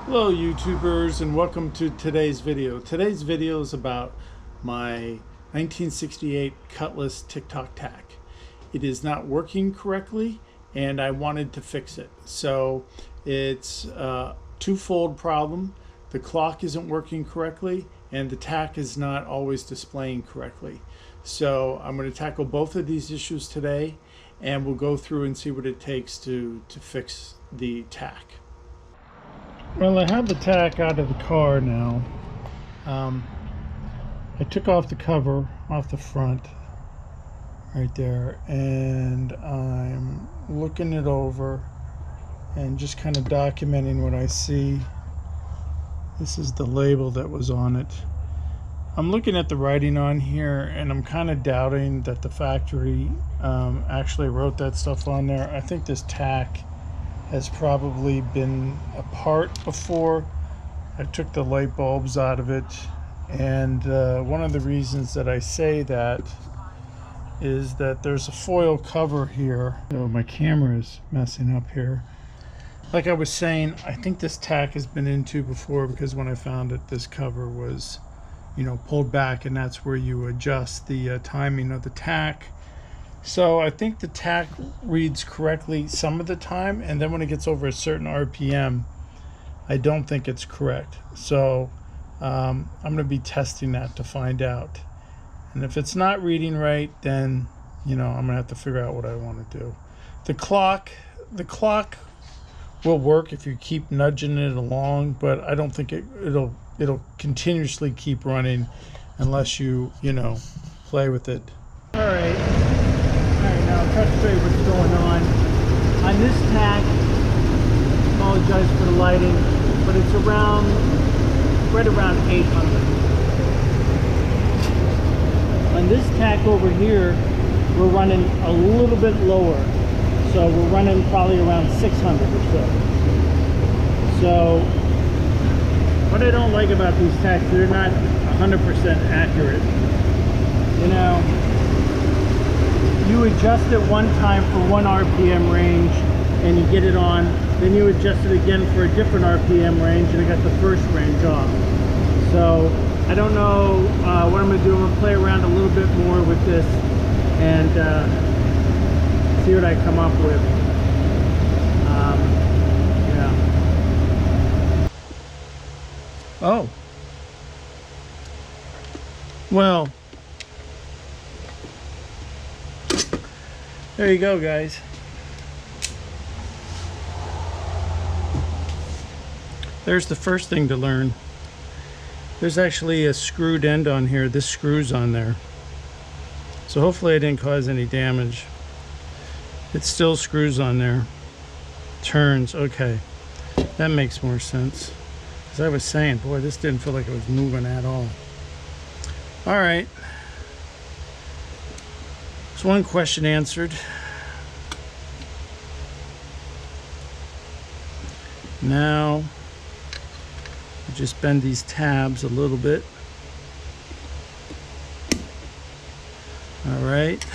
Hello YouTubers, and welcome to today's video. Today's video is about my 1968 Cutlass TicTocTac. It is not working correctly and I wanted to fix it. So it's a twofold problem. The clock isn't working correctly and the tack is not always displaying correctly. So I'm going to tackle both of these issues today and we'll go through and see what it takes to fix the tack. Well, I have the tack out of the car now. I took off the cover off the front right there, and I'm looking it over and just kind of documenting what I see. This is the label that was on it. I'm looking at the writing on here and I'm kind of doubting that the factory actually wrote that stuff on there. I think this tack has probably been apart before. I took the light bulbs out of it, and one of the reasons that I say that is that there's a foil cover here. So my camera is messing up here. Like I was saying, I think this tack has been into before, because when I found it, this cover was, pulled back, and that's where you adjust the timing of the tack. So I think the tack reads correctly some of the time, and then when it gets over a certain RPM, I don't think it's correct. So I'm going to be testing that to find out. And if it's not reading right, then I'm going to have to figure out what I want to do. The clock will work if you keep nudging it along, but I don't think it'll continuously keep running unless you play with it. All right. Now I'll try to show you what's going on. On this tack, apologize for the lighting, but it's right around 800. On this tack over here, we're running a little bit lower. So we're running probably around 600 or so. So what I don't like about these tacks, they're not 100% accurate. You adjust it one time for 1 RPM range and you get it on, then you adjust it again for a different RPM range and it got the first range off. So I don't know what I'm going to do. I'm going to play around a little bit more with this and see what I come up with. Yeah. Oh. Well. There you go, guys. There's the first thing to learn. There's actually a screwed end on here. This screws on there. So hopefully I didn't cause any damage. It still screws on there. Turns, okay. That makes more sense. As I was saying, boy, this didn't feel like it was moving at all. All right. So one question answered. Now, just bend these tabs a little bit. All right.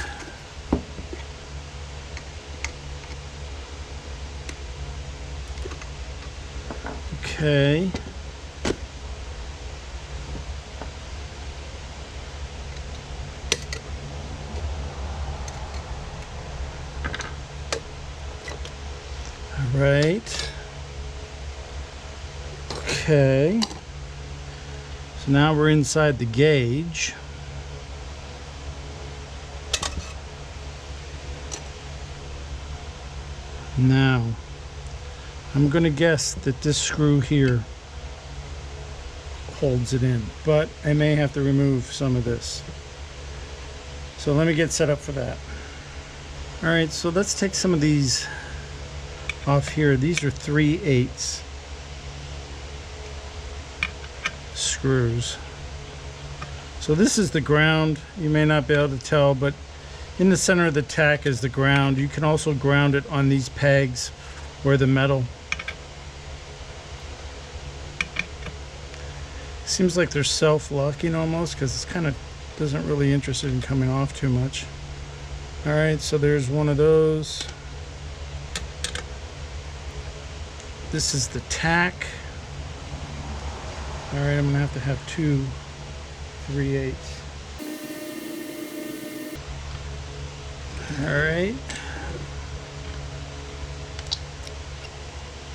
Okay. Right. Okay. So now we're inside the gauge. Now, I'm going to guess that this screw here holds it in, but I may have to remove some of this. So let me get set up for that. All right, so let's take some of these off here. These are 3/8 screws. So this is the ground. You may not be able to tell, but in the center of the tack is the ground. You can also ground it on these pegs or the metal. Seems like they're self-locking almost, because it's kind of doesn't really interested in coming off too much. All right, so there's one of those. This is the tack. All right, I'm gonna have to have 2 3/8. All right.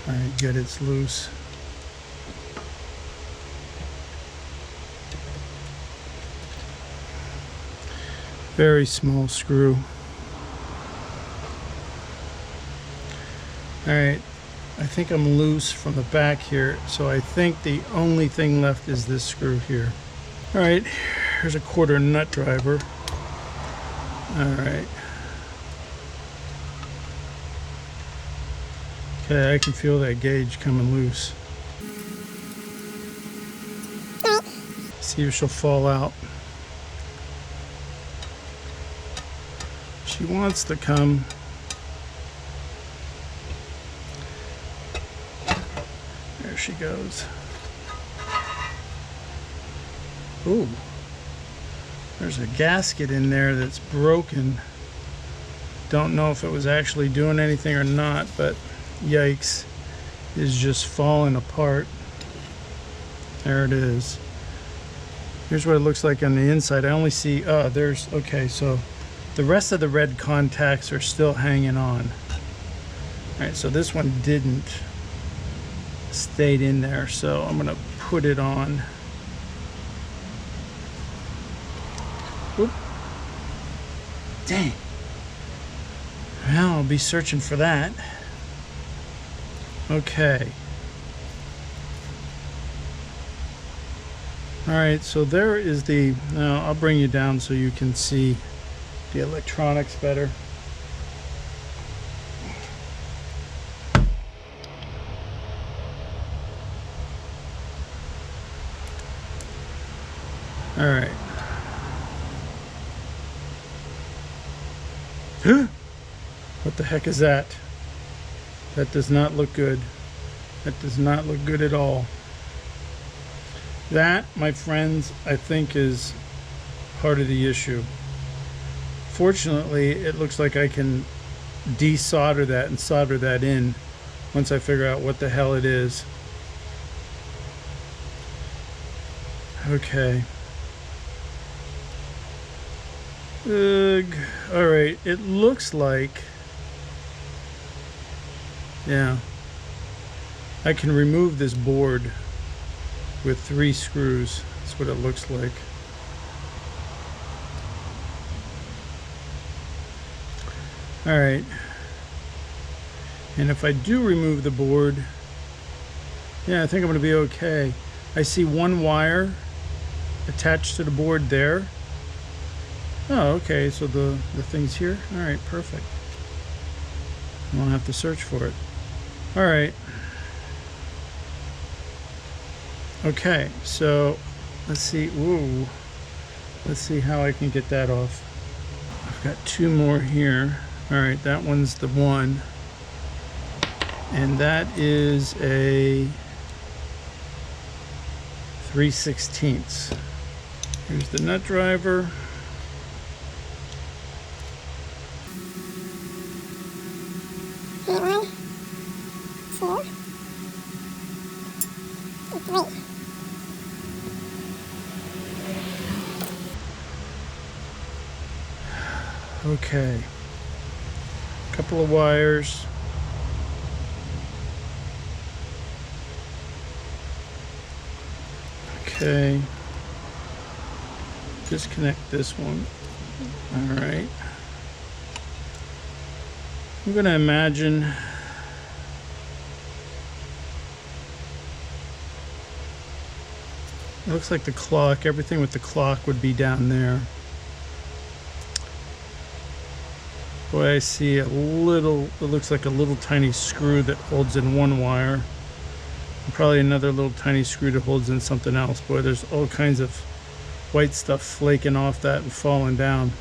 All right, good, it's loose. Very small screw. All right, I think I'm loose from the back here, so I think the only thing left is this screw here. All right, here's a 1/4 nut driver. All right. Okay, I can feel that gauge coming loose. See if she'll fall out. She wants to come. There she goes. Ooh, there's a gasket in there that's broken. Don't know if it was actually doing anything or not, but yikes, is just falling apart. There it is. Here's what it looks like on the inside. I only see, there's, okay, so the rest of the red contacts are still hanging on. All right, so this one didn't, stayed in there, so I'm gonna put it on. Oop. Dang. Well, I'll be searching for that. Okay. All right, so there is the, now I'll bring you down so you can see the electronics better. All right. What the heck is that? That does not look good. That does not look good at all. That, my friends, I think is part of the issue. Fortunately, it looks like I can desolder that and solder that in once I figure out what the hell it is. Okay. Ugh. All right, it looks like, yeah, I can remove this board with 3 screws. That's what it looks like. All right, and if I do remove the board, yeah, I think I'm going to be okay. I see 1 wire attached to the board there. Oh, okay, so the thing's here. All right, perfect. I won't have to search for it. All right. Okay, so let's see. Ooh, let's see how I can get that off. I've got 2 more here. All right, that one's the one, and that is a 3/16. Here's the nut driver. One, 2, 3. Okay, couple of wires. Okay, disconnect this one. All right, I'm going to imagine it looks like the clock, everything with the clock would be down there. Boy, I see a little, it looks like a little tiny screw that holds in 1 wire. And probably another little tiny screw that holds in something else. Boy, there's all kinds of white stuff flaking off that and falling down.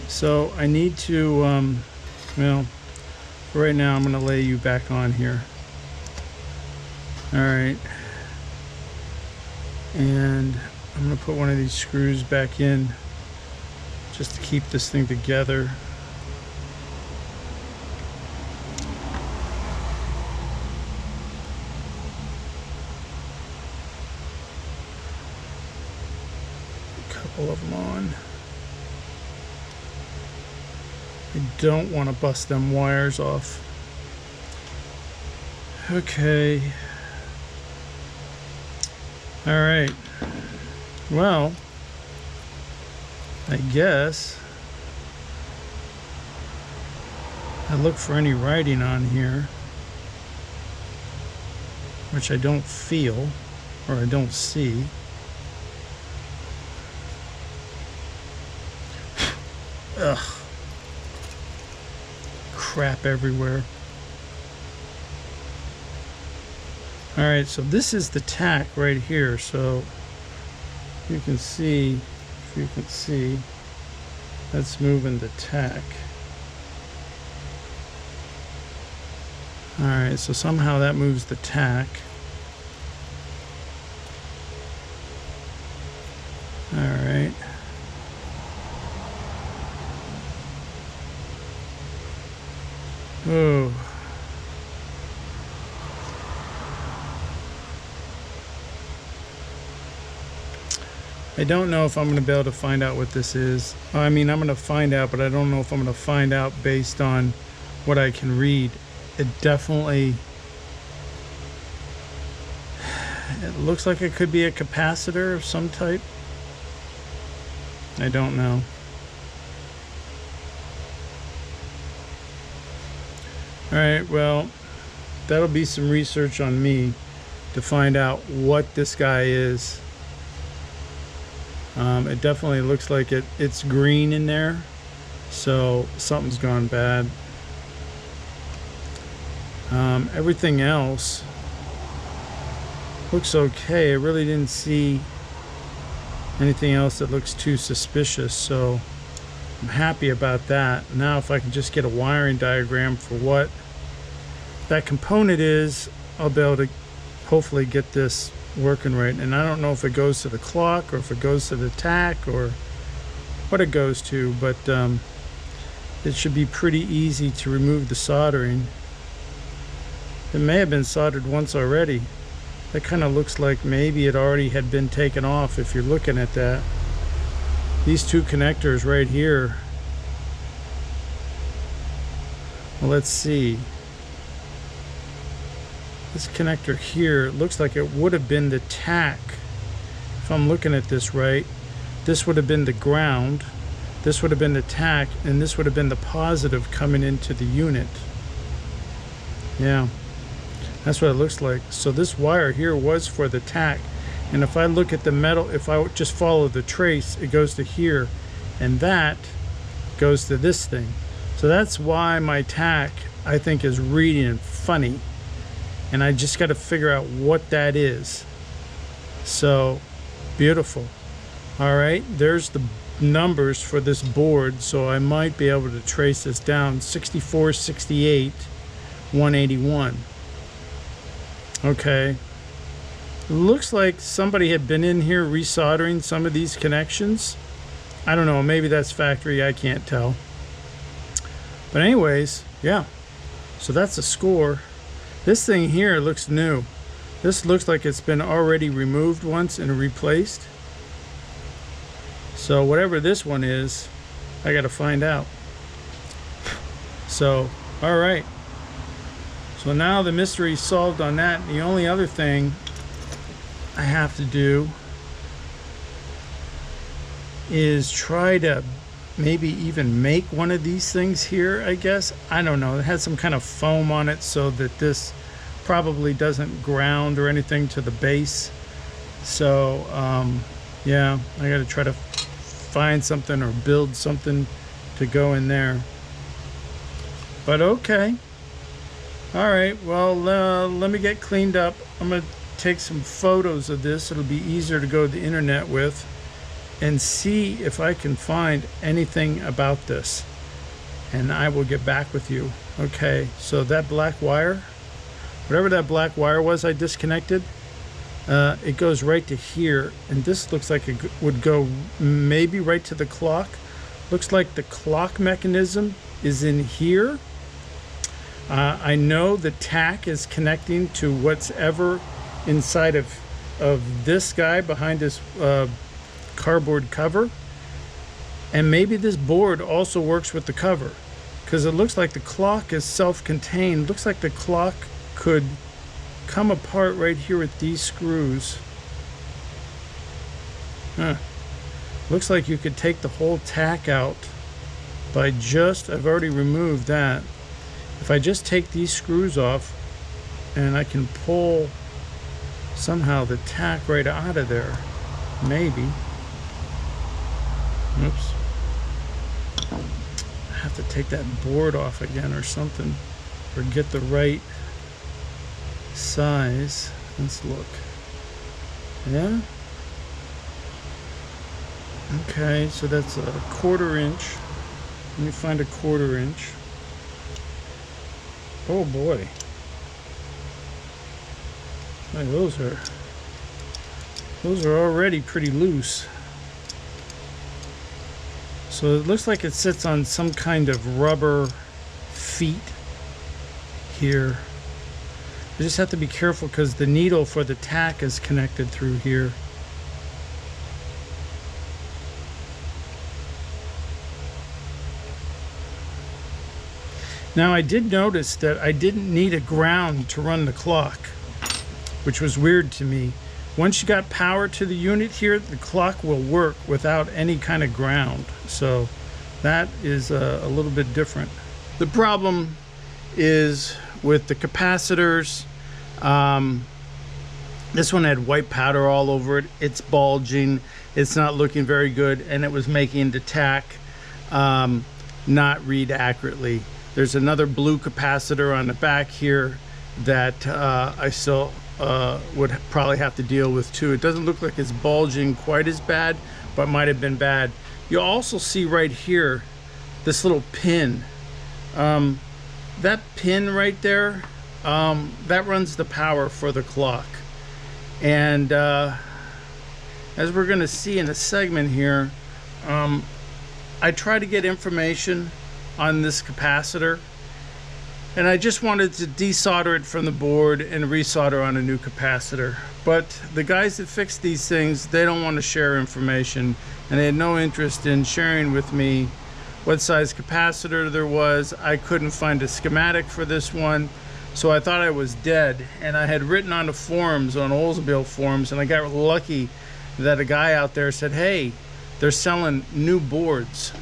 So I need to, well, for right now I'm going to lay you back on here. All right. And I'm going to put one of these screws back in just to keep this thing together. couple of them on. I don't want to bust them wires off. Okay. All right. Well, I guess I look for any writing on here, which I don't feel or I don't see. Ugh. Crap everywhere. All right, so this is the tack right here. So you can see, if you can see, that's moving the tack. All right, so somehow that moves the tack. All right. Oh. I don't know if I'm going to be able to find out what this is. I mean, I'm going to find out, but I don't know if I'm going to find out based on what I can read. It definitely, it looks like it could be a capacitor of some type. I don't know. All right, well, that'll be some research on me to find out what this guy is. It definitely looks like it's green in there, so something's gone bad. Everything else looks okay. I really didn't see anything else that looks too suspicious, so I'm happy about that. Now if I can just get a wiring diagram for what that component is, I'll be able to hopefully get this working right. And I don't know if it goes to the clock or if it goes to the tack or what it goes to, but it should be pretty easy to remove the soldering. It may have been soldered once already. That kind of looks like maybe it already had been taken off if you're looking at that. These two connectors right here, well, let's see. This connector here, it looks like it would have been the tack. If I'm looking at this right, this would have been the ground, this would have been the tack, and this would have been the positive coming into the unit. Yeah, that's what it looks like. So this wire here was for the tack. And if I look at the metal, if I just follow the trace, it goes to here, and that goes to this thing. So that's why my tack, I think, is reading funny. And I just got to figure out what that is. So beautiful. All right, there's the numbers for this board, so I might be able to trace this down. 64, 68, 181. Okay, looks like somebody had been in here resoldering some of these connections. I don't know, maybe that's factory, I can't tell. But anyways, yeah, so that's the score. This thing here looks new. This looks like it's been already removed once and replaced. So whatever this one is, I gotta find out. So, all right. So now the mystery's solved on that. The only other thing I have to do is try to maybe even make one of these things here, I guess. I don't know. It has some kind of foam on it so that this probably doesn't ground or anything to the base. So yeah, I got to try to find something or build something to go in there. But okay. All right, well, let me get cleaned up. I'm gonna take some photos of this. It'll be easier to go to the internet with and see if I can find anything about this, and I will get back with you. Okay, so that black wire, whatever that black wire was I disconnected, it goes right to here, and this looks like it would go maybe right to the clock. Looks like the clock mechanism is in here. I know the tack is connecting to what's ever inside of this guy behind this cardboard cover. And maybe this board also works with the cover, because it looks like the clock is self-contained. Looks like the clock could come apart right here with these screws. Huh. Looks like you could take the whole tack out by just, I've already removed that. If I just take these screws off and I can pull somehow the tack right out of there, maybe. Oops. I have to take that board off again or something, or get the right size. Let's look. Yeah. Okay, so that's a 1/4 inch. Let me find a 1/4 inch. Oh boy. Hey, those are already pretty loose. So it looks like it sits on some kind of rubber feet here. I just have to be careful because the needle for the tack is connected through here. Now I did notice that I didn't need a ground to run the clock, which was weird to me. Once you got power to the unit here, the clock will work without any kind of ground. So that is a little bit different. The problem is with the capacitors. This one had white powder all over it. It's bulging. It's not looking very good, and it was making the tack not read accurately. There's another blue capacitor on the back here that I still would probably have to deal with too. It doesn't look like it's bulging quite as bad, but might have been bad. You'll also see right here this little pin. That pin right there, that runs the power for the clock. And as we're going to see in a segment here, I try to get information on this capacitor, and I just wanted to desolder it from the board and resolder on a new capacitor. But the guys that fix these things, they don't want to share information, and they had no interest in sharing with me what size capacitor there was. I couldn't find a schematic for this one, so I thought I was dead. And I had written on the forums, on Oldsmobile forums, and I got lucky that a guy out there said, hey, they're selling new boards.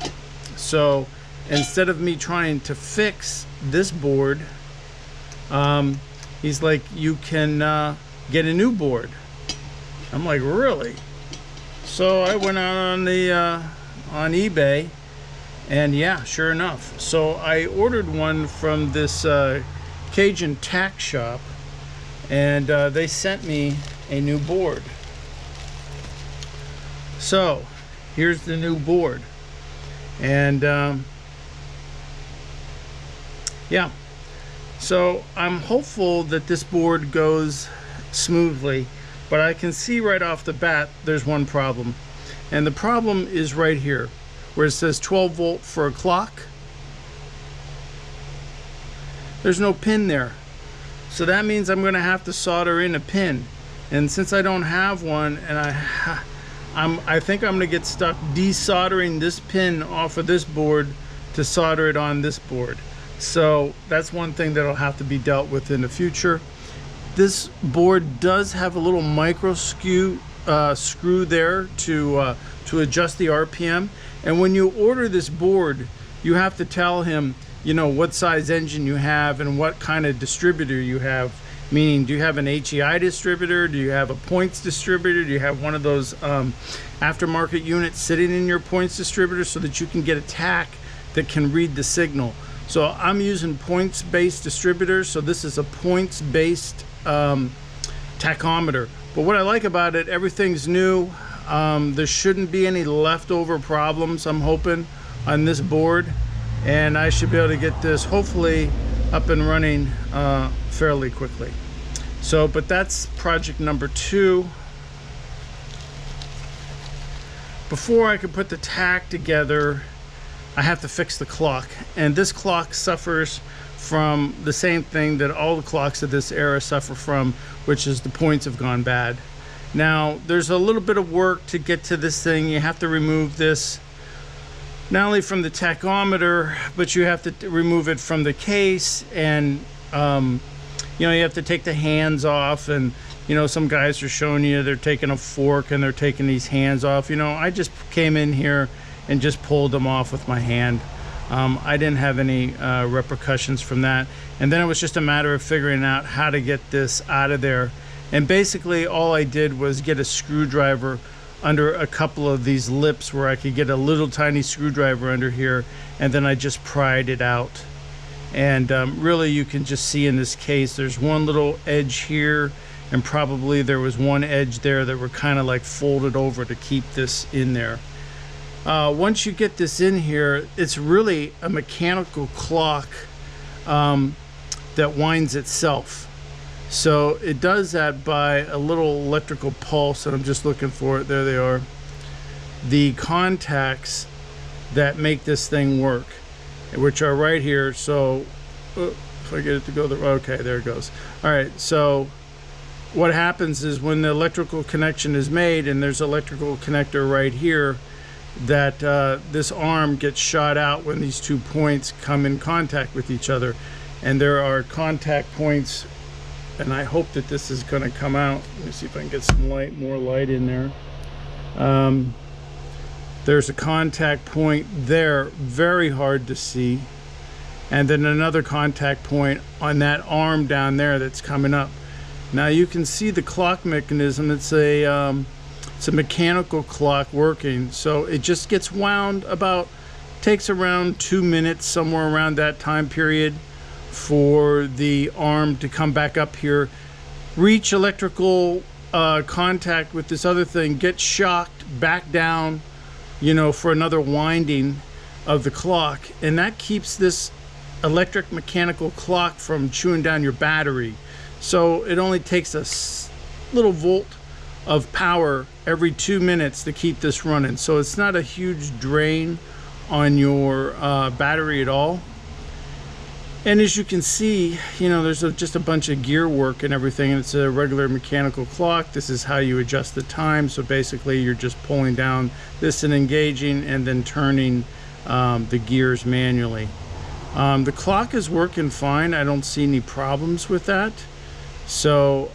So instead of me trying to fix this board, he's like, you can get a new board. I'm like, really? So I went out on the on eBay, and yeah, sure enough. So I ordered one from this Cajun tack shop, and they sent me a new board. So here's the new board, and yeah, so I'm hopeful that this board goes smoothly, but I can see right off the bat there's one problem, and the problem is right here where it says 12 volt for a clock. There's no pin there, so that means I'm going to have to solder in a pin, and since I don't have one, and I think I'm going to get stuck desoldering this pin off of this board to solder it on this board. So that's one thing that'll have to be dealt with in the future. This board does have a little micro screw there to adjust the RPM. And when you order this board, you have to tell him, you know, what size engine you have and what kind of distributor you have. Meaning, do you have an HEI distributor? Do you have a points distributor? Do you have one of those aftermarket units sitting in your points distributor so that you can get a tack that can read the signal? So I'm using points-based distributors, so this is a points-based tachometer. But what I like about it, everything's new. There shouldn't be any leftover problems, I'm hoping, on this board. And I should be able to get this, hopefully, up and running fairly quickly. So, but that's project number 2. Before I can put the tack together, I have to fix the clock, and this clock suffers from the same thing that all the clocks of this era suffer from, which is the points have gone bad. Now there's a little bit of work to get to this thing. You have to remove this not only from the tachometer, but you have to remove it from the case, and you know, you have to take the hands off. And you know, some guys are showing you they're taking a fork and they're taking these hands off. You know, I just came in here and just pulled them off with my hand. I didn't have any repercussions from that. And then it was just a matter of figuring out how to get this out of there. And basically all I did was get a screwdriver under a couple of these lips where I could get a little tiny screwdriver under here, and then I just pried it out. And really, you can just see in this case there's one little edge here, and probably there was one edge there that were kind of like folded over to keep this in there. Once you get this in here, it's really a mechanical clock that winds itself. So it does that by a little electrical pulse, and I'm just looking for it. There they are. The contacts that make this thing work, which are right here. So if I get it to go there, okay, there it goes. All right, so what happens is when the electrical connection is made, and there's an electrical connector right here, that this arm gets shot out when these 2 points come in contact with each other. And there are contact points, and I hope that this is going to come out. Let me see if I can get some light, more light in there. There's a contact point there, very hard to see, and then another contact point on that arm down there that's coming up. Now you can see the clock mechanism. It's a mechanical clock working, so it just gets wound about, takes around 2 minutes, somewhere around that time period, for the arm to come back up here, reach electrical contact with this other thing, get shocked back down, you know, for another winding of the clock, and that keeps this electric mechanical clock from chewing down your battery. So it only takes a little volt of power every 2 minutes to keep this running. So it's not a huge drain on your battery at all. And as you can see, you know, there's just a bunch of gear work and everything, and it's a regular mechanical clock. This is how you adjust the time. So basically you're just pulling down this and engaging, and then turning the gears manually. The clock is working fine. I don't see any problems with that. So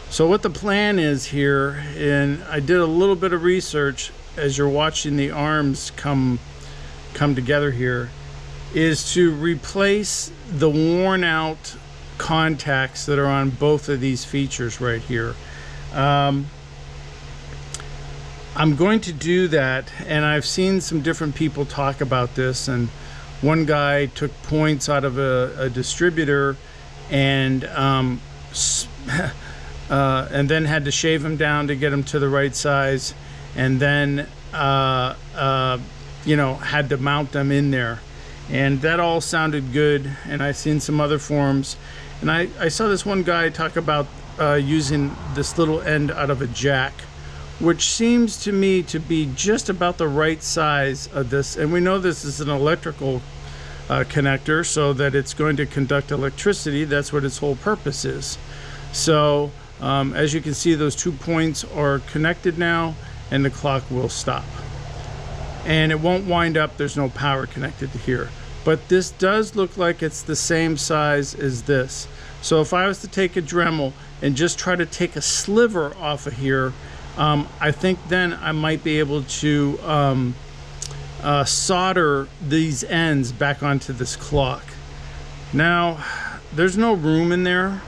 so what the plan is here, and I did a little bit of research as you're watching the arms come together here, is to replace the worn out contacts that are on both of these features right here. I'm going to do that, and I've seen some different people talk about this, and one guy took points out of a distributor and then had to shave them down to get them to the right size, and then you know, had to mount them in there. And that all sounded good, and I've seen some other forums, and I saw this one guy talk about using this little end out of a jack, which seems to me to be just about the right size of this. And we know this is an electrical connector, so that it's going to conduct electricity. That's what its whole purpose is. So as you can see, those 2 points are connected now, and the clock will stop. And it won't wind up. There's no power connected to here. But this does look like it's the same size as this. So if I was to take a Dremel and just try to take a sliver off of here, I think then I might be able to solder these ends back onto this clock. Now, there's no room in there,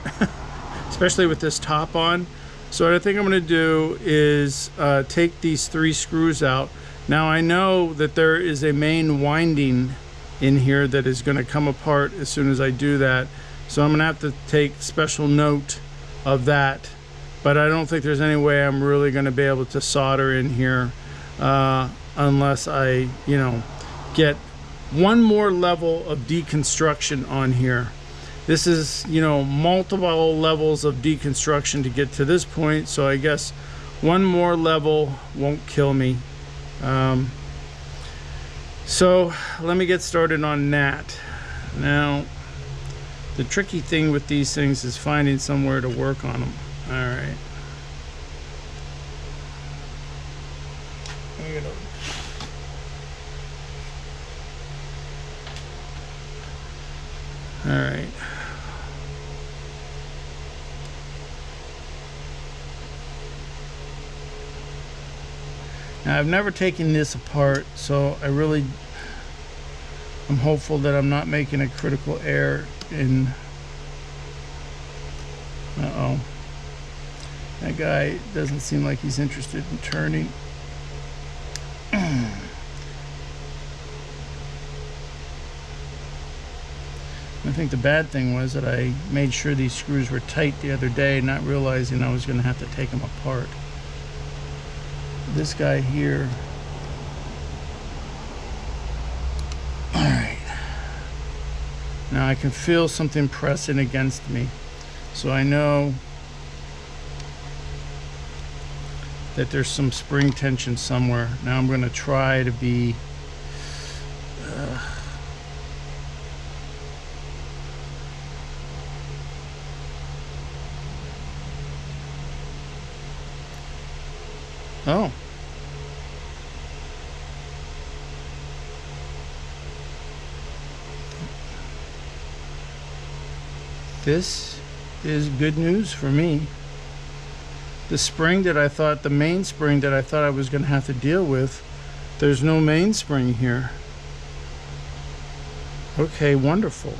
especially with this top on. So what I think I'm going to do is take these 3 screws out. Now I know that there is a main winding in here that is going to come apart as soon as I do that. So I'm going to have to take special note of that. But I don't think there's any way I'm really going to be able to solder in here unless I, you know, get one more level of deconstruction on here. This is, you know, multiple levels of deconstruction to get to this point. So I guess one more level won't kill me. So let me get started on that. Now, the tricky thing with these things is finding somewhere to work on them. All right. I gotta... All right. Now, I've never taken this apart, so I'm hopeful that I'm not making a critical error in... Uh-oh. That guy doesn't seem like he's interested in turning. I think the bad thing was that I made sure these screws were tight the other day, not realizing I was going to have to take them apart. This guy here. Alright. Now I can feel something pressing against me. So I know that there's some spring tension somewhere. Now I'm going to try to be oh. This is good news for me. The spring that I thought, the main spring that I thought I was going to have to deal with, there's no mainspring here. Okay, wonderful.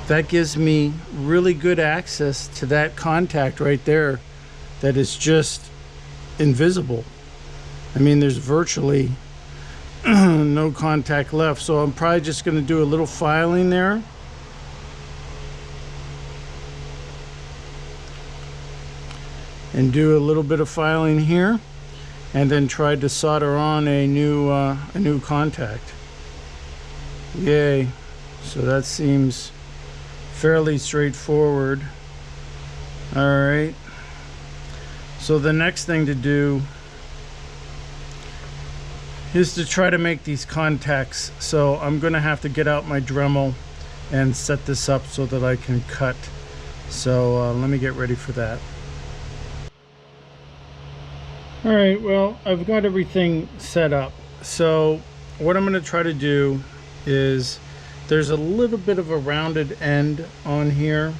That gives me really good access to that contact right there that is just invisible. I mean, there's virtually no contact left, so I'm probably just going to do a little filing there. And do a little bit of filing here, and then try to solder on a new contact. Yay. So that seems fairly straightforward. Alright. So the next thing to do is to try to make these contacts. So I'm going to have to get out my Dremel and set this up so that I can cut. So let me get ready for that. Alright, well, I've got everything set up. So what I'm going to try to do is, there's a little bit of a rounded end on here.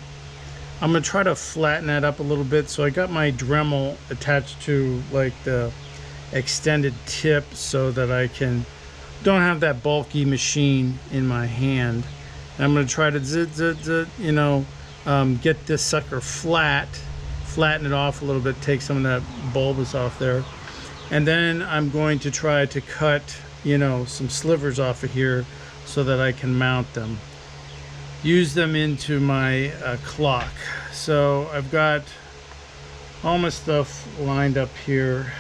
I'm going to try to flatten that up a little bit. So I got my Dremel attached to like the extended tip so that I don't have that bulky machine in my hand. And I'm going to try to get this sucker flatten it off a little bit, take some of that bulbous off there, and then I'm going to try to cut some slivers off of here so that I can mount them, use them into my clock. So I've got all my stuff lined up here.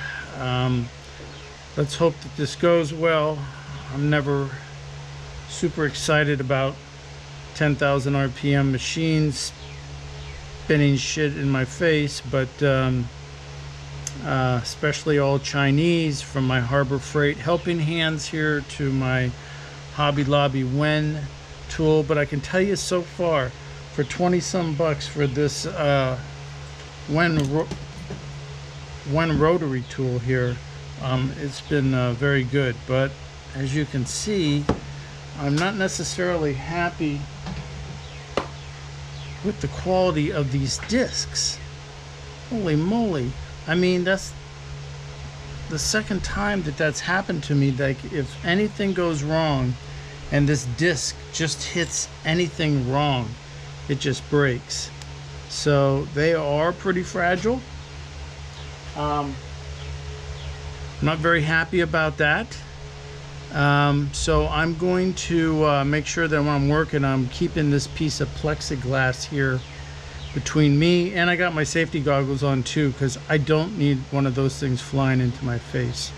Let's hope that this goes well. I'm never super excited about 10,000 RPM machines spinning shit in my face, but especially all Chinese, from my Harbor Freight helping hands here to my Hobby Lobby Wen tool. But I can tell you so far, for 20 some bucks for this Wen rotary tool here, it's been very good. But as you can see, I'm not necessarily happy with the quality of these discs. Holy moly. I mean, that's the second time that's happened to me. Like, if anything goes wrong and this disc just hits anything wrong, it just breaks. So they are pretty fragile. I'm not very happy about that. So I'm going to make sure that when I'm working, I'm keeping this piece of plexiglass here between me, and I got my safety goggles on too, because I don't need one of those things flying into my face.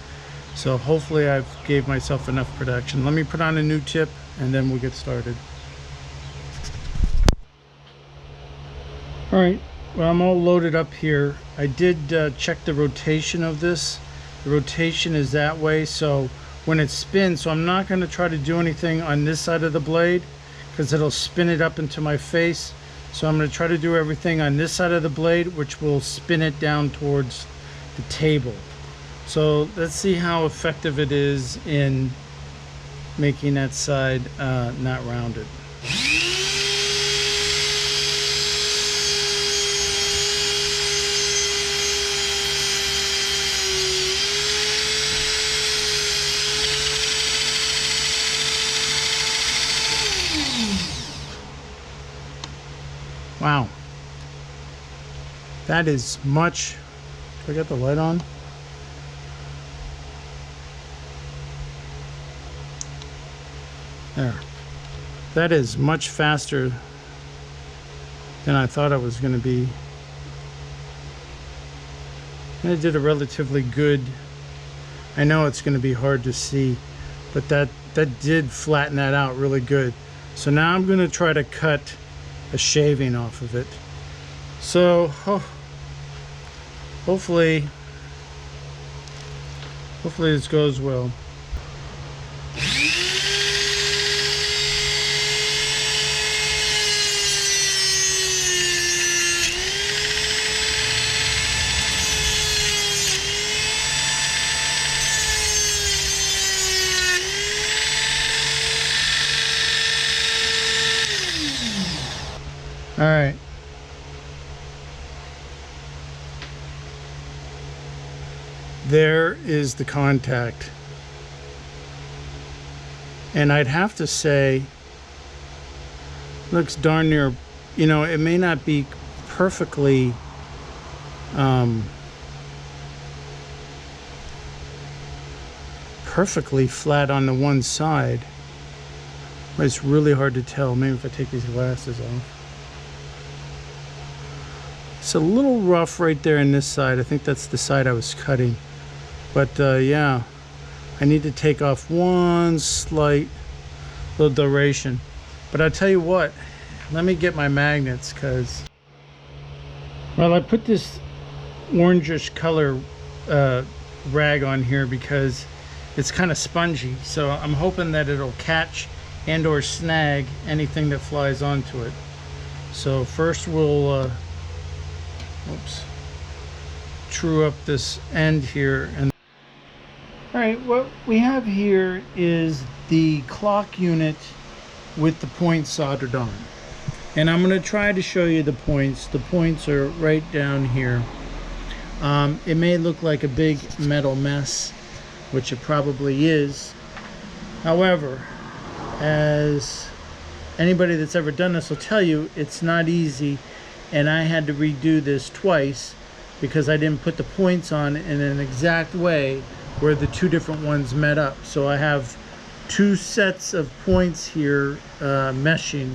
So hopefully I've gave myself enough protection. Let me put on a new tip and then we'll get started. Alright, well, I'm all loaded up here. I did check the rotation of this. The rotation is that way, so when it spins, so I'm not going to try to do anything on this side of the blade because it'll spin it up into my face. So I'm going to try to do everything on this side of the blade, which will spin it down towards the table. So let's see how effective it is in making that side not rounded. Wow, that is much. Do I got the light on? There. That is much faster than I thought it was going to be. And I did a relatively good. I know it's going to be hard to see, but that did flatten that out really good. So now I'm going to try to cut a shaving off of it. So hopefully this goes well. All right. There is the contact. And I'd have to say, looks darn near, you know, it may not be perfectly flat on the one side, but it's really hard to tell. Maybe if I take these glasses off. It's a little rough right there in this side. I think that's the side I was cutting. But yeah, I need to take off one slight little duration. But I'll tell you what, let me get my magnets, because, well, I put this orangish color rag on here because it's kind of spongy. So I'm hoping that it'll catch and or snag anything that flies onto it. So first we'll true up this end here. And all right, what we have here is the clock unit with the points soldered on, and I'm going to try to show you the points. The points are right down here. It may look like a big metal mess, which it probably is. However, as anybody that's ever done this will tell you, it's not easy. And I had to redo this twice because I didn't put the points on in an exact way where the two different ones met up. So I have two sets of points here meshing,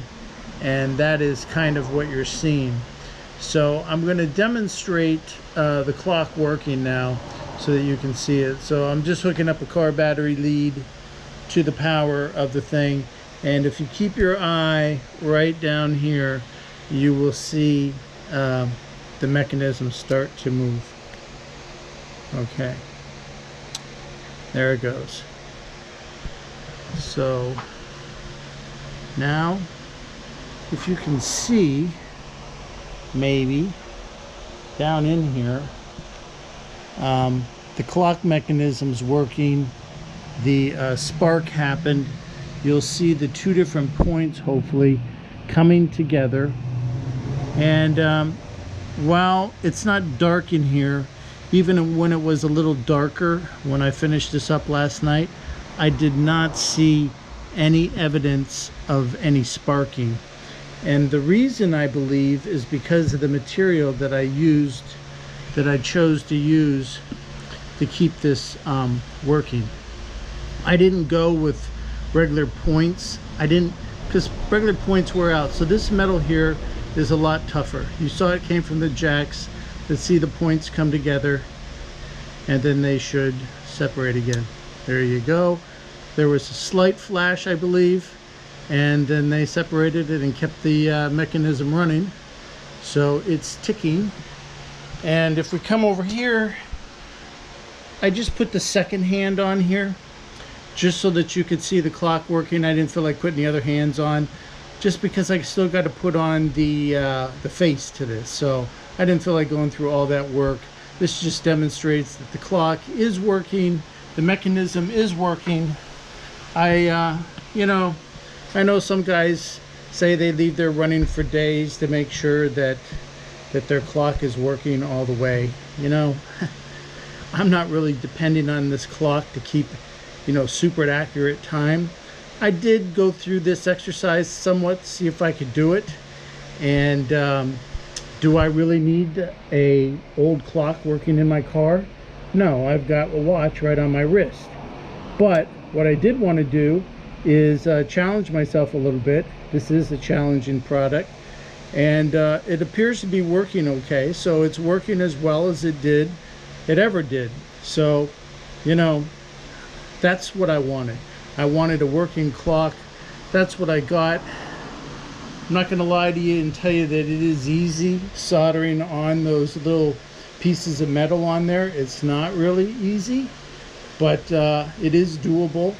and that is kind of what you're seeing. So I'm going to demonstrate the clock working now so that you can see it. So I'm just hooking up a car battery lead to the power of the thing, and if you keep your eye right down here, you will see the mechanism start to move. Okay, there it goes. So now, if you can see, maybe down in here, the clock mechanism's working. The spark happened. You'll see the two different points hopefully coming together. And while it's not dark in here, even when it was a little darker when I finished this up last night, I did not see any evidence of any sparking. And the reason, I believe, is because of the material that I chose to use to keep this working. I didn't go with regular points. I didn't, because regular points wear out. So this metal here is a lot tougher. You saw it came from the jacks. Let's see the points come together, and then they should separate again. There you go. There was a slight flash, I believe, and then they separated it and kept the mechanism running. So it's ticking. And if we come over here, I just put the second hand on here just so that you could see the clock working. I didn't feel like putting the other hands on, just because I still got to put on the face to this. So I didn't feel like going through all that work. This just demonstrates that the clock is working, the mechanism is working. You know, I know some guys say they leave their running for days to make sure that their clock is working all the way. You know, I'm not really depending on this clock to keep, you know, super accurate time. I did go through this exercise somewhat, see if I could do it. And do I really need a old clock working in my car? No, I've got a watch right on my wrist. But what I did want to do is challenge myself a little bit. This is a challenging product, and it appears to be working okay. So it's working as well as it ever did. So, you know, that's what I wanted. I wanted a working clock. That's what I got. I'm not going to lie to you and tell you that it is easy soldering on those little pieces of metal on there. It's not really easy, but it is doable.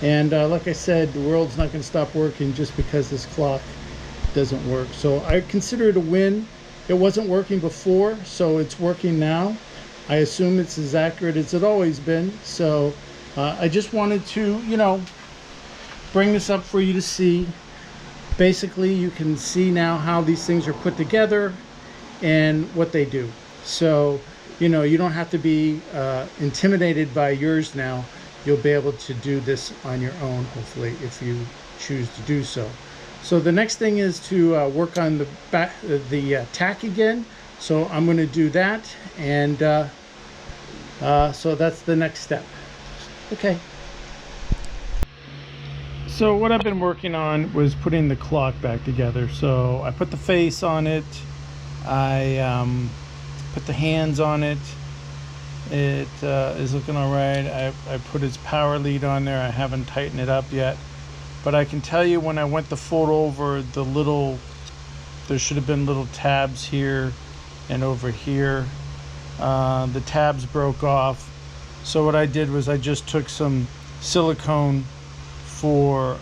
And like I said, the world's not going to stop working just because this clock doesn't work. So I consider it a win. It wasn't working before, so it's working now. I assume it's as accurate as it's always been. So I just wanted to, you know, bring this up for you to see. Basically, you can see now how these things are put together and what they do. So, you know, you don't have to be intimidated by yours now. You'll be able to do this on your own, hopefully, if you choose to do so. So the next thing is to work on the tack again. So I'm going to do that, and so that's the next step. Okay. So what I've been working on was putting the clock back together. So I put the face on it. I put the hands on it. It is looking all right. I put its power lead on there. I haven't tightened it up yet. But I can tell you when I went to fold over there should have been little tabs here and over here. The tabs broke off. So what I did was I just took some silicone for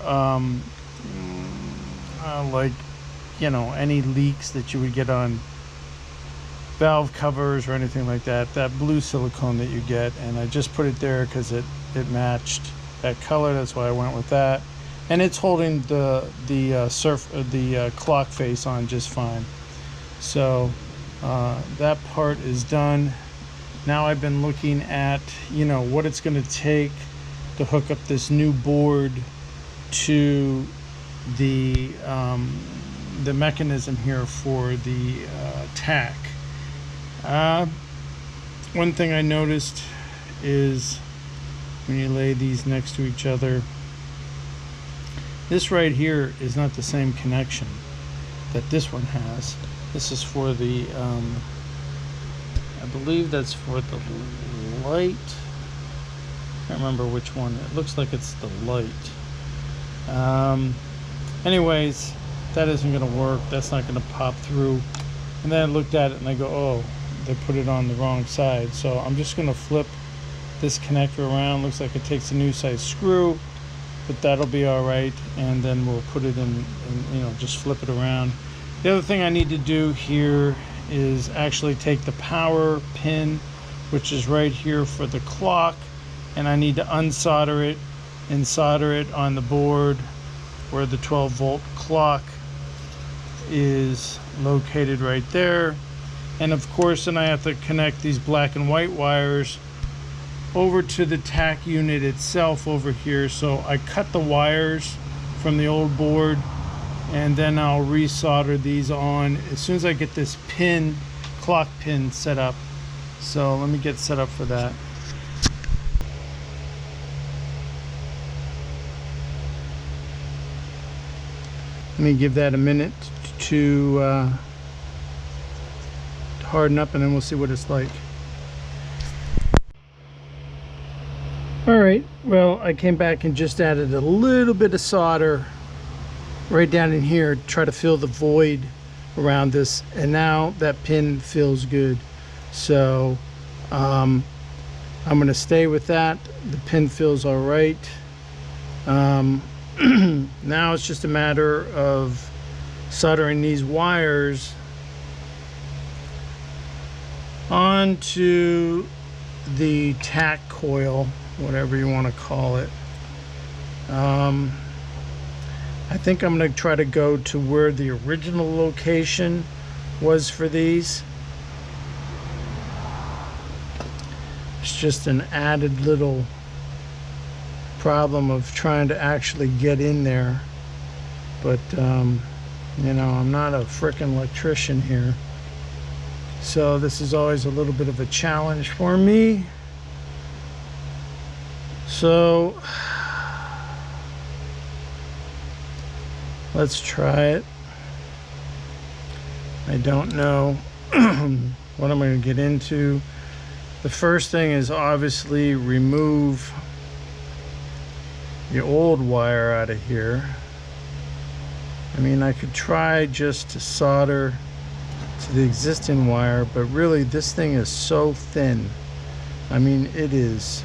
like, you know, any leaks that you would get on valve covers or anything like that, that blue silicone that you get, and I just put it there because it matched that color. That's why I went with that, and it's holding the clock face on just fine. So that part is done. Now I've been looking at, you know, what it's going to take to hook up this new board to the mechanism here for the tack. One thing I noticed is when you lay these next to each other, this right here is not the same connection that this one has. This is for the I believe that's for the light. I can't remember which one. It looks like it's the light. Anyways, that isn't going to work. That's not going to pop through. And then I looked at it and I go, oh, they put it on the wrong side. So I'm just going to flip this connector around. Looks like it takes a new size screw, but that'll be all right. And then we'll put it in, you know, just flip it around. The other thing I need to do here is actually take the power pin, which is right here for the clock, and I need to unsolder it and solder it on the board where the 12-volt clock is located right there. And of course, then I have to connect these black and white wires over to the tack unit itself over here. So I cut the wires from the old board, and then I'll resolder these on as soon as I get this pin, clock pin set up. So let me get set up for that. Let me give that a minute to harden up, and then we'll see what it's like. Alright, well, I came back and just added a little bit of solder right down in here to try to fill the void around this, and now that pin feels good. So I'm going to stay with that. The pin feels all right. Now it's just a matter of soldering these wires onto the tack coil, whatever you want to call it. I think I'm going to try to go to where the original location was for these. It's just an added little problem of trying to actually get in there. But, you know, I'm not a frickin' electrician here. So this is always a little bit of a challenge for me. So let's try it. I don't know what I'm going to get into. The first thing is obviously remove the old wire out of here. I mean, I could try just to solder to the existing wire, but really this thing is so thin. I mean, it is,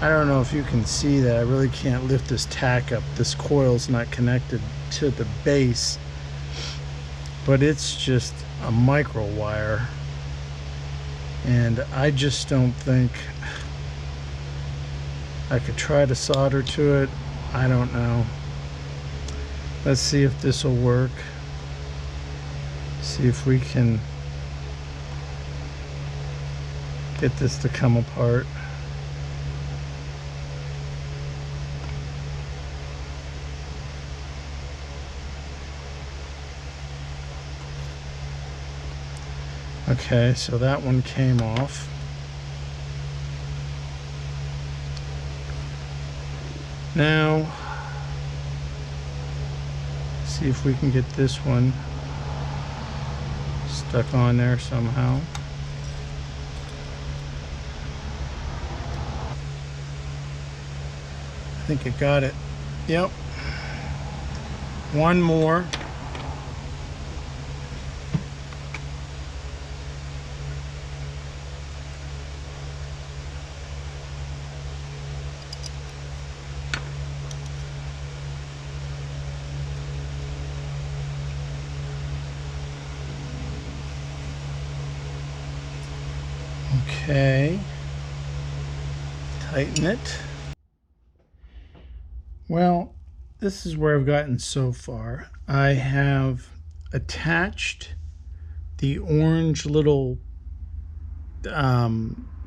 I don't know if you can see that. I really can't lift this tack up. This coil's not connected to the base, but it's just a micro wire, and I just don't think I could try to solder to it. I don't know. Let's see if this will work. See if we can get this to come apart. Okay, so that one came off. Now, see if we can get this one stuck on there somehow. I think it got it. Yep. One more. Okay, tighten it. Well, this is where I've gotten so far. I have attached the orange little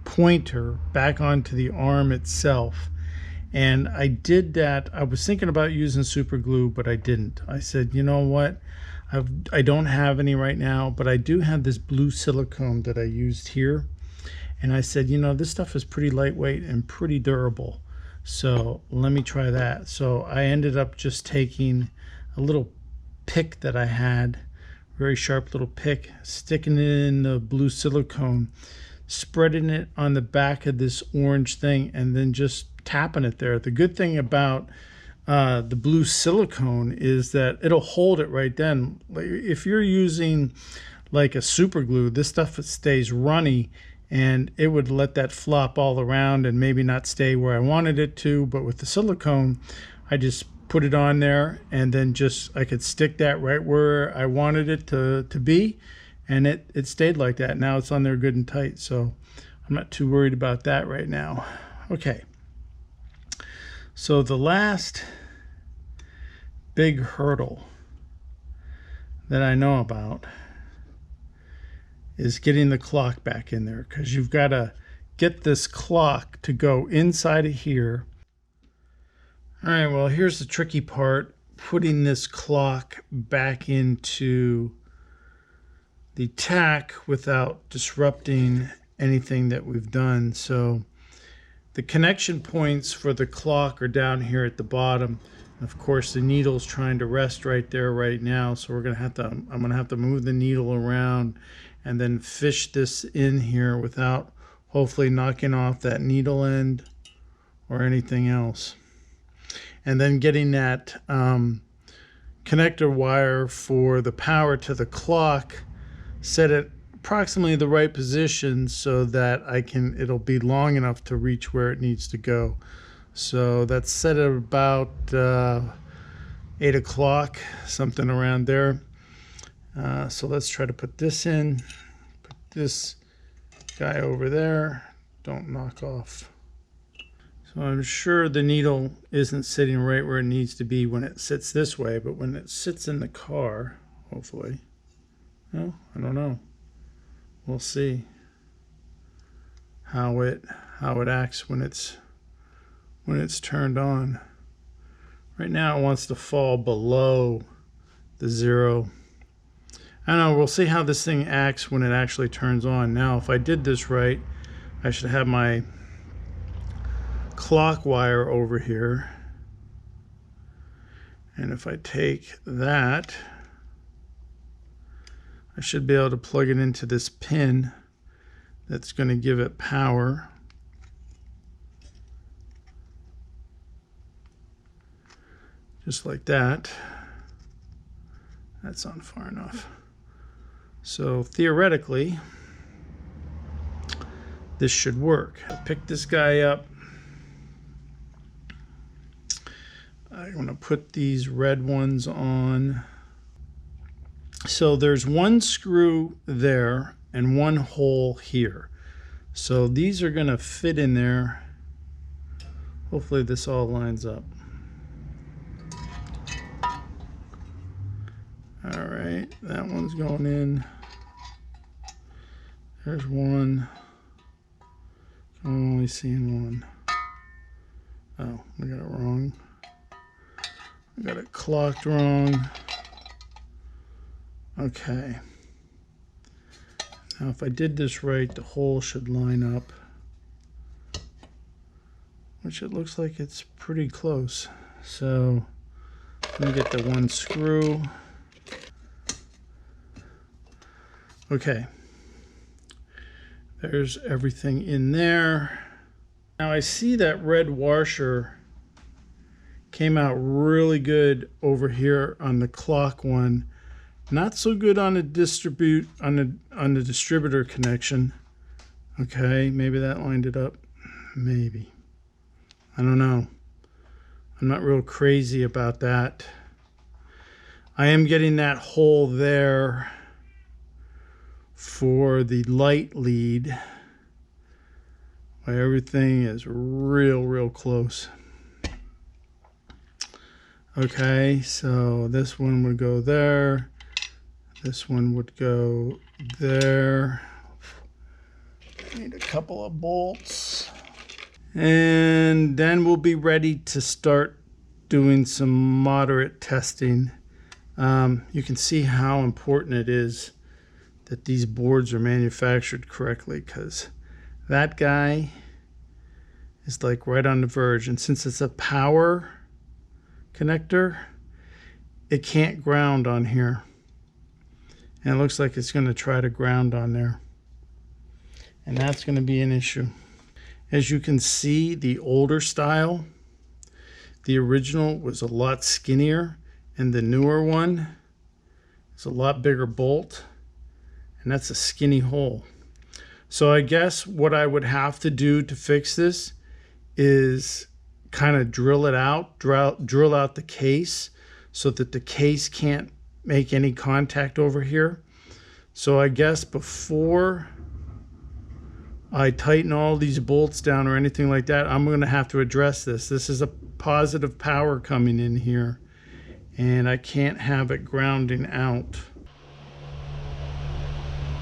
pointer back onto the arm itself, and I did that. I was thinking about using super glue, but I didn't. I said, you know what, I don't have any right now, but I do have this blue silicone that I used here. And I said, you know, this stuff is pretty lightweight and pretty durable, so let me try that. So I ended up just taking a little pick that I had, very sharp little pick, sticking it in the blue silicone, spreading it on the back of this orange thing, and then just tapping it there. The good thing about the blue silicone is that it'll hold it right then. If you're using like a super glue, this stuff stays runny, and it would let that flop all around and maybe not stay where I wanted it to. But with the silicone, I just put it on there, and then just I could stick that right where I wanted it to be, and it stayed like that. Now it's on there good and tight, so I'm not too worried about that right now. Okay, so the last big hurdle that I know about is getting the clock back in there, because you've got to get this clock to go inside of here. All right, well, here's the tricky part, putting this clock back into the tack without disrupting anything that we've done. So the connection points for the clock are down here at the bottom. Of course, the needle's trying to rest right there right now, so I'm gonna have to move the needle around and then fish this in here without hopefully knocking off that needle end or anything else. And then getting that connector wire for the power to the clock set at approximately the right position so that it'll be long enough to reach where it needs to go. So that's set at about 8 o'clock, something around there. So let's try to put this in, put this guy over there. Don't knock off. So I'm sure the needle isn't sitting right where it needs to be when it sits this way, but when it sits in the car, hopefully. No, I don't know. We'll see how it acts when it's turned on. Right now it wants to fall below the 0. I don't know, we'll see how this thing acts when it actually turns on. Now if I did this right, I should have my clock wire over here, and if I take that, I should be able to plug it into this pin that's going to give it power. Just like that. That's not far enough. So theoretically, this should work. I'll pick this guy up. I'm going to put these red ones on. So there's one screw there and one hole here. So these are going to fit in there. Hopefully this all lines up. All right, that one's going in. There's one. I'm only seeing one. Oh, I got it wrong. I got it clocked wrong. Okay. Now if I did this right, the hole should line up. Which it looks like it's pretty close. So let me get the one screw. Okay. There's everything in there. Now I see that red washer came out really good over here on the clock one. Not so good on the distributor connection. Okay, maybe that lined it up. Maybe. I don't know. I'm not real crazy about that. I am getting that hole there for the light lead. Everything is real close. Okay, so this one would go there. This one would go there. Need a couple of bolts. And then we'll be ready to start doing some moderate testing. You can see how important it is that these boards are manufactured correctly, because that guy is like right on the verge. And since it's a power connector, it can't ground on here. And it looks like it's going to try to ground on there. And that's going to be an issue. As you can see, the older style, the original was a lot skinnier, and the newer one is a lot bigger bolt, and that's a skinny hole. So I guess what I would have to do to fix this is kind of drill it out, drill out the case so that the case can't make any contact over here. So I guess before I tighten all these bolts down or anything like that, I'm going to have to address this. This is a positive power coming in here, and I can't have it grounding out.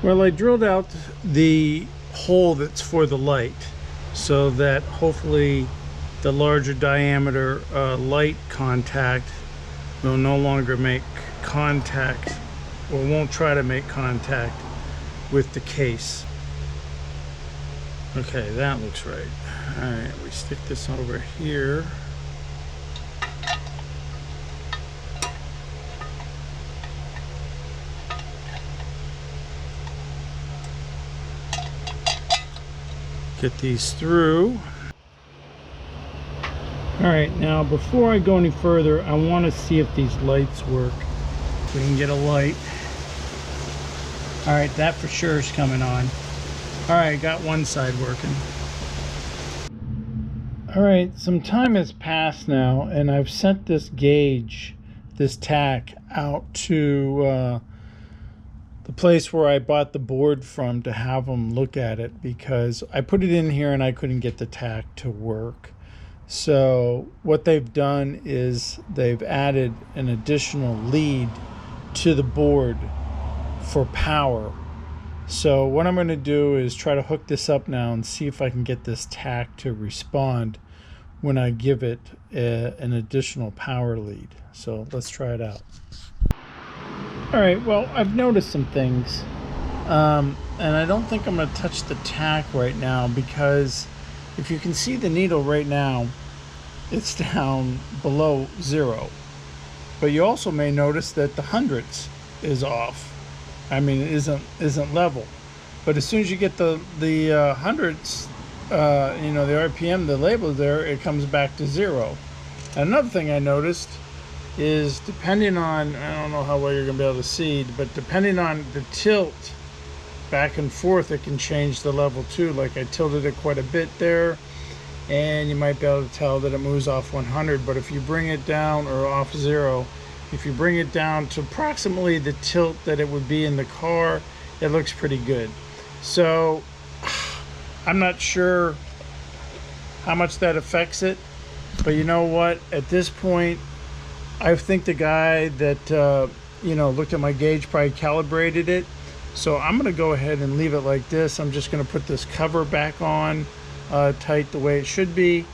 Well, I drilled out the hole that's for the light so that hopefully the larger diameter light contact will no longer make contact, or won't try to make contact with the case. Okay, that looks right. All right, we stick this over here. Get these through. All right, now before I go any further, I want to see if these lights work. We can get a light. All right, that for sure is coming on. All right, got one side working. All right, some time has passed now, and I've sent this gauge, this tack, out to the place where I bought the board from to have them look at it, because I put it in here and I couldn't get the tack to work. So what they've done is they've added an additional lead to the board for power. So what I'm going to do is try to hook this up now and see if I can get this tack to respond when I give it an additional power lead. So let's try it out. All right, well, I've noticed some things, and I don't think I'm going to touch the tack right now, because if you can see the needle right now, it's down below 0. But you also may notice that the hundredths is off. I mean, it isn't level. But as soon as you get the hundredths, the RPM, the label there, it comes back to 0. Another thing I noticed is, depending on, I don't know how well you're going to be able to see, but depending on the tilt back and forth, it can change the level too. Like I tilted it quite a bit there, and you might be able to tell that it moves off 100. But if you bring it down, or off 0, if you bring it down to approximately the tilt that it would be in the car, it looks pretty good. So I'm not sure how much that affects it, but you know what? At this point, I think the guy that looked at my gauge probably calibrated it. So I'm going to go ahead and leave it like this. I'm just going to put this cover back on tight the way it should be,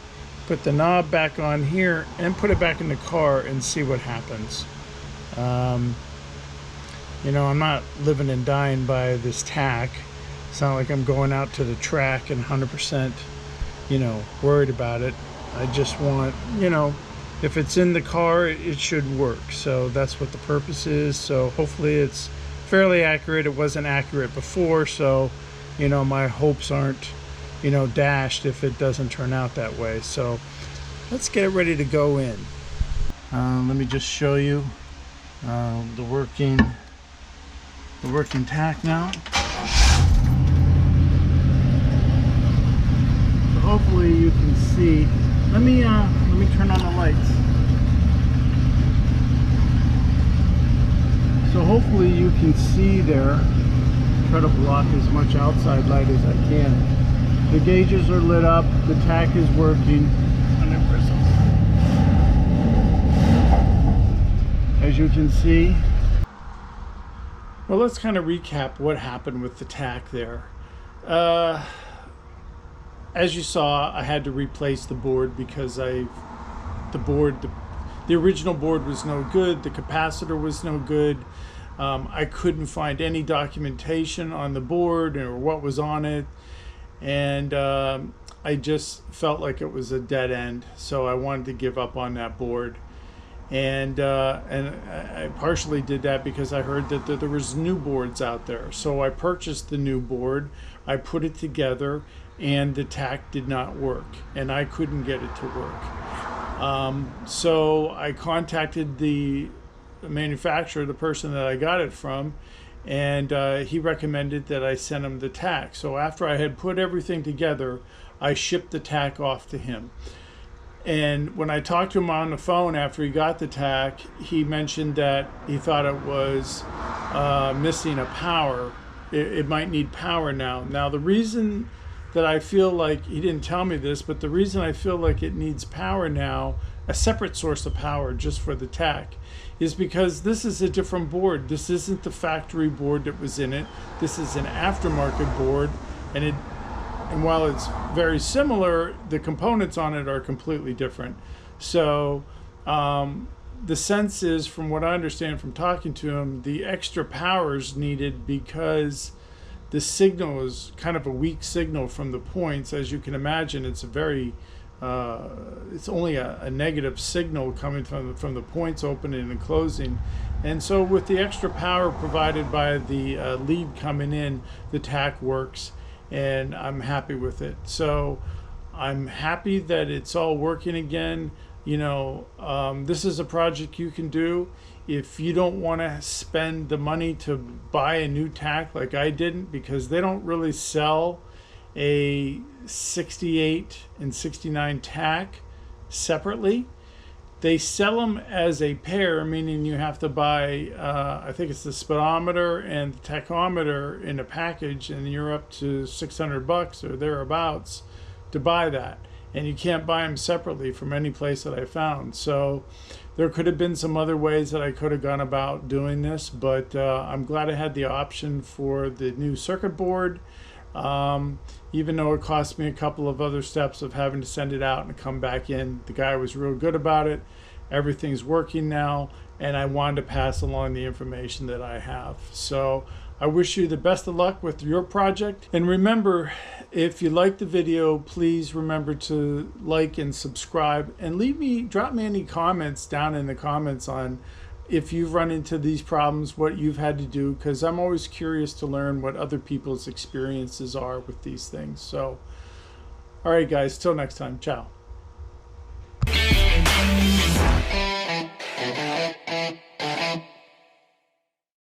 put the knob back on here, and put it back in the car and see what happens. I'm not living and dying by this tack. It's not like I'm going out to the track and 100% worried about it. I just want, if it's in the car, it should work. So that's what the purpose is. So hopefully it's fairly accurate. It wasn't accurate before, so my hopes aren't dashed if it doesn't turn out that way. So let's get it ready to go in. Let me just show you the working tack now. So hopefully you can see. Let me turn on the lights. So hopefully you can see there. Try to block as much outside light as I can. The gauges are lit up. The tack is working. As you can see. Well, let's kind of recap what happened with the tack there. As you saw, I had to replace the board because the original board was no good. The capacitor was no good. I couldn't find any documentation on the board or what was on it, and I just felt like it was a dead end. So I wanted to give up on that board, and I partially did that because I heard that there was new boards out there. So I purchased the new board. I put it together, and the tack did not work, and I couldn't get it to work. So I contacted the manufacturer, the person that I got it from, and he recommended that I send him the tack. So after I had put everything together, I shipped the tack off to him. And when I talked to him on the phone after he got the tack, he mentioned that he thought it was missing a power. It might need power now. Now the reason that I feel like, he didn't tell me this, but the reason I feel like it needs power now, a separate source of power just for the tack, is because this is a different board. This isn't the factory board that was in it. This is an aftermarket board, and while it's very similar, the components on it are completely different. So the sense is, from what I understand from talking to him, the extra power is needed because the signal is kind of a weak signal from the points. As you can imagine, it's it's only a negative signal coming from the points opening and closing. And so with the extra power provided by the lead coming in, the tack works, and I'm happy with it. So I'm happy that it's all working again. This is a project you can do. If you don't want to spend the money to buy a new tack like I didn't, because they don't really sell a 68 and 69 tack separately. They sell them as a pair, meaning you have to buy, I think it's the speedometer and the tachometer in a package, and you're up to $600 or thereabouts to buy that. And you can't buy them separately from any place that I found. So there could have been some other ways that I could have gone about doing this, but I'm glad I had the option for the new circuit board. Even though it cost me a couple of other steps of having to send it out and come back in, the guy was real good about it. Everything's working now, and I wanted to pass along the information that I have. So I wish you the best of luck with your project. And remember, if you like the video, please remember to like and subscribe, and drop me any comments down in the comments on if you've run into these problems, what you've had to do, because I'm always curious to learn what other people's experiences are with these things. So, all right, guys, till next time. Ciao.